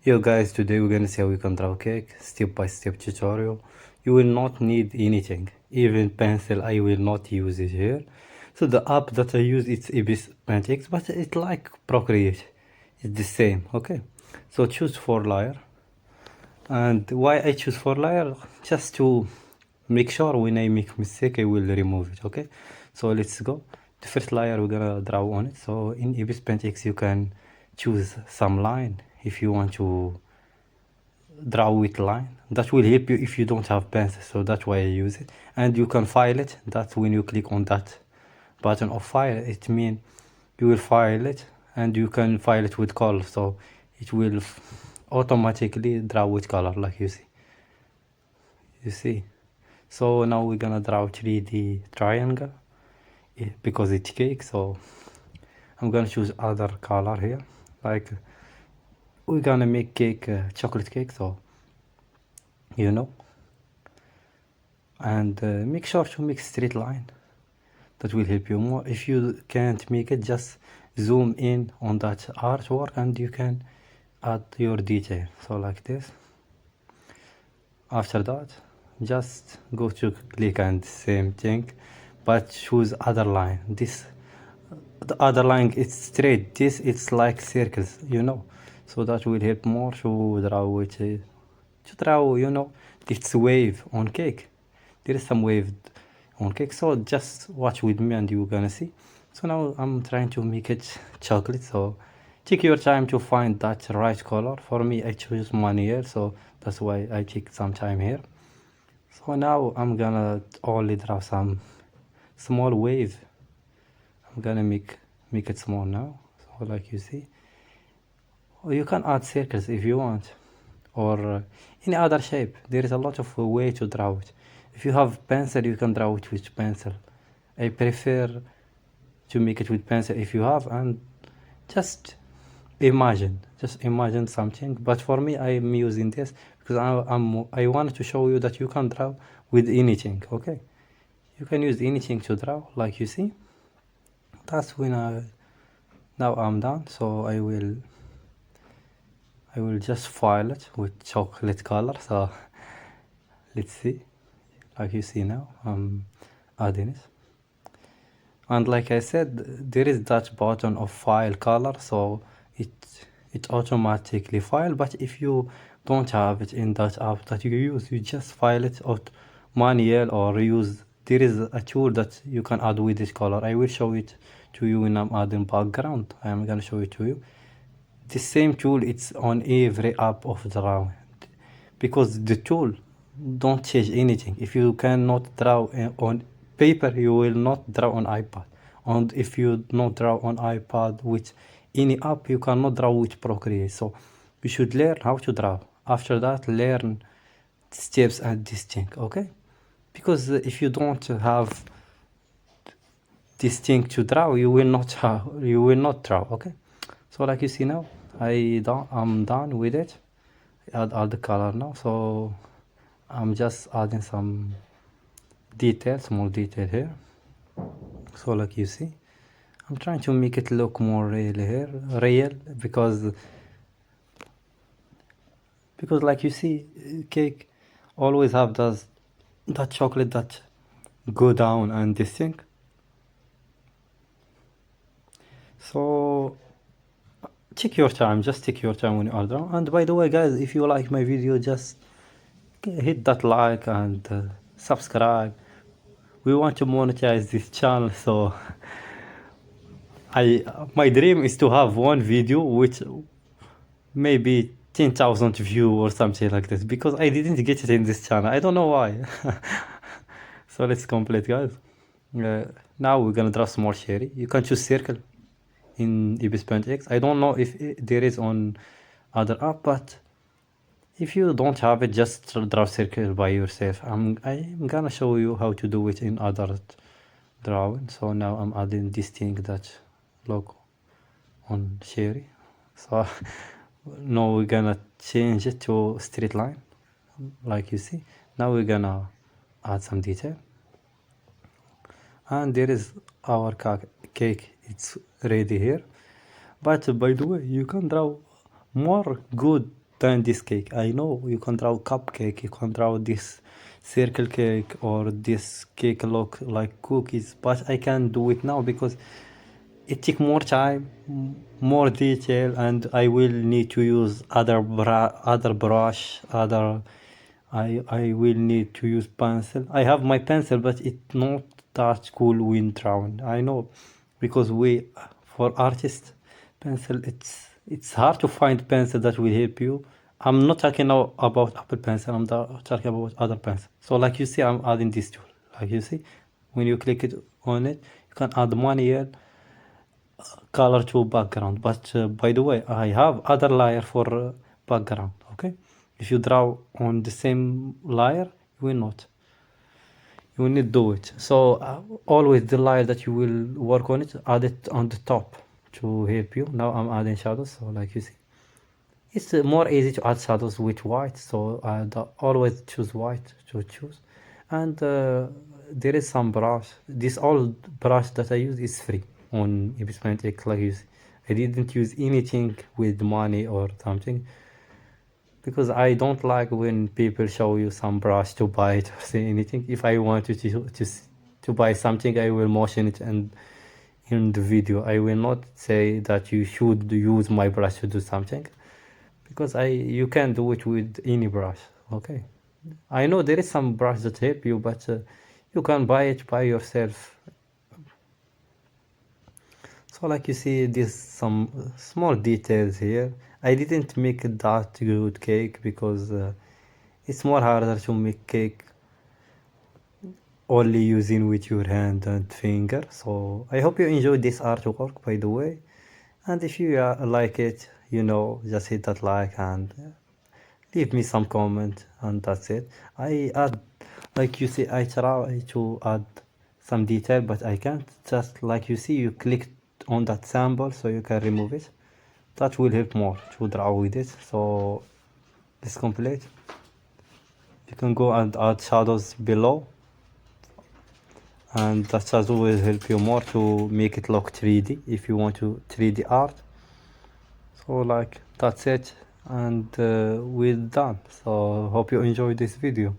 Yo guys, today we're gonna see how we can draw cake, step by step tutorial. You will not need anything, even pencil I will not use it here. So the app that I use it's Ibis Paintix, but it's like Procreate. It's the same, okay? So choose 4 layer. And why I choose 4 layer? Just to make sure when I make mistake I will remove it, okay? So let's go. The first layer we're gonna draw on it. So in Ibis Paintix you can choose some line if you want to draw with line. That will help you if you don't have pencil, so that's why I use it. And you can file it. That's when you click on that button of file, it means you will file it, and you can file it with color, so it will automatically draw with color, like you see. So now we're gonna draw 3D triangle because it's cake, so I'm gonna choose other color here, like we're gonna make cake, chocolate cake, so you know. And make sure to make straight line, that will help you more. If you can't make it, just zoom in on that artwork and you can add your detail, so like this. After that, just go to click and same thing, but choose other line. This the other line it's straight, this it's like circles, you know, so that will help more to draw which to draw, you know, it's wave on cake. There is some wave on cake, so just watch with me and you're gonna see. So now I'm trying to make it chocolate, so take your time to find that right color. For me I choose manual, so that's why I take some time here. So now I'm gonna only draw some small wave. I'm gonna make it small now, so like you see. Or you can add circles if you want, or any other shape. There is a lot of way to draw it. If you have pencil, you can draw it with pencil. I prefer to make it with pencil if you have, and just imagine something. But for me, I'm using this because I wanted to show you that you can draw with anything. Okay, you can use anything to draw, like you see. That's when now I'm done. So I will just file it with chocolate color. So let's see, like you see now I'm adding it, and like I said, there is that button of file color, so it automatically file. But if you don't have it in that app that you use, you just file it out manual or use, there is a tool that you can add with this color. I will show it to you when I'm adding background. I am gonna show it to you. The same tool, it's on every app of drawing, because the tool don't change anything. If you cannot draw on paper, you will not draw on iPad, and if you not draw on iPad with any app, you cannot draw with Procreate. So you should learn how to draw. After that, learn steps and this thing, okay? Because if you don't have this thing to draw, you will not draw, okay? So like you see now, I'm done with it. Add all the color now, so I'm just adding some detail, small detail here. So like you see, I'm trying to make it look more real here, real, because like you see, cake always have that chocolate that go down and this thing. So take your time, just take your time when you are done. And by the way, guys, if you like my video, just hit that like and subscribe. We want to monetize this channel, so my dream is to have one video which maybe 10,000 view or something like this, because I didn't get it in this channel. I don't know why. So let's complete, guys. Now we're gonna draw small cherry. You can choose circle in Ibis Paint X. I don't know if there is on other app, but if you don't have it, just draw circle by yourself. I'm gonna show you how to do it in other drawing. So now I'm adding this thing, that logo on cherry. So now we're gonna change it to straight line, like you see. Now we're gonna add some detail, and there is our cake. It's ready here. But by the way, you can draw more good than this cake. I know you can draw cupcake, you can draw this circle cake or this cake look like cookies, but I can't do it now because it take more time, more detail, and I will need to use other brush, other. I will need to use pencil. I have my pencil, but it's not that cool when drawing. I know, because we for artists, pencil it's hard to find pencil that will help you. I'm not talking now about Apple Pencil. I'm talking about other pencil. So like you see, I'm adding this tool. Like you see, when you click it on it, you can add manual color to background. But by the way, I have other layer for background. Okay, if you draw on the same layer, you will not. You will need do it. So always the layer that you will work on it, add it on the top to help you. Now I'm adding shadows. So like you see, it's more easy to add shadows with white. So I always choose white to choose. And there is some brush. This all brush that I use is free on Ibisman X. Like you see, I didn't use anything with money or something because I don't like when people show you some brush to buy it or say anything. If I want you to buy something, I will motion it, and in the video I will not say that you should use my brush to do something, because you can do it with any brush. Okay, I know there is some brush that help you, but you can buy it by yourself. So like you see, this some small details here. I didn't make that good cake because it's more harder to make cake only using with your hand and finger. So I hope you enjoyed this artwork, by the way. And if you like it, just hit that like and leave me some comment, and that's it. I add, like you see, I try to add some detail, but I can't. Just like you see, you click on that sample so you can remove it. That will help more to draw with it. So this complete. You can go and add shadows below, and that shadow will help you more to make it look 3D if you want to 3D art. So like that's it, and we're done. So hope you enjoyed this video.